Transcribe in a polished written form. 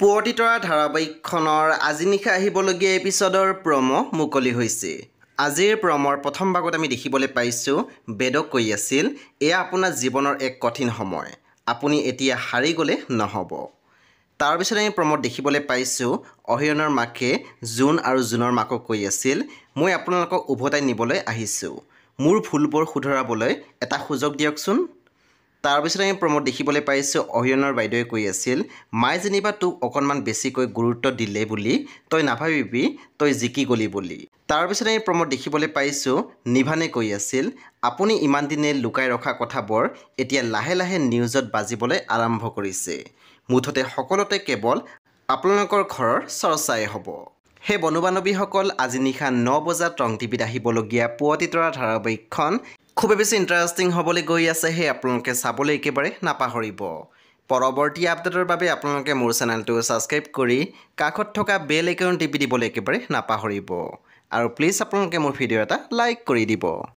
পুৱতিতৰা ধাৰাবাহিকখনৰ আজি নিশা আহিবলগীয়া এপিছডৰ প্ৰমো মুকলি হৈছে। আজিৰ প্ৰমৰ প্ৰথম ভাগত আমি দেখিবলৈ পাইছোঁ বেদক কৈ আছিল, এয়া আপোনাৰ জীৱনৰ এক কঠিন সময়, আপুনি এতিয়া হাৰি গ'লে নহ'ব। তাৰপিছত আমি প্ৰমত দেখিবলৈ পাইছোঁ অহিৰণৰ মাকে জুন আৰু জুনৰ মাকক কৈ আছিল, মই আপোনালোকক উভতাই নিবলৈ আহিছোঁ, মোৰ ভুলবোৰ শুধৰাবলৈ এটা সুযোগ দিয়কচোন। তাৰপিছত আমি প্ৰমোদ দেখিবলৈ পাইছোঁ অহিৰণৰ বাইদেৱে কৈ আছিল, মায়ে যেনিবা তোক অকণমান বেছিকৈ গুৰুত্ব দিলে বুলি তই নাভাবিবি তই জিকি গলি বুলি। তাৰপিছত আমি প্ৰমোদ দেখিবলৈ পাইছোঁ নিভানে কৈ আছিল, আপুনি ইমান দিনে লুকাই ৰখা কথাবোৰ এতিয়া লাহে লাহে নিউজত বাজিবলৈ আৰম্ভ কৰিছে, মুঠতে সকলোতে কেৱল আপোনালোকৰ ঘৰৰ চৰ্চাই হ'ব। সেই বন্ধু বান্ধৱীসকল, আজি নিশা 9 বজাত ৰং টিভিত আহিবলগীয়া পুৱতিতৰা ধাৰাবাহিকখন খুবেই বেছি ইণ্টাৰেষ্টিং হ'বলৈ গৈ আছে, সেই আপোনালোকে চাবলৈ একেবাৰে নাপাহৰিব। পৰৱৰ্তী আপডেটৰ বাবে আপোনালোকে মোৰ চেনেলটো ছাবস্ক্ৰাইব কৰি কাষত থকা বেল আইকন টিপি দিবলৈ একেবাৰে নাপাহৰিব। আৰু প্লিজ আপোনালোকে মোৰ ভিডিঅ' এটা লাইক কৰি দিব।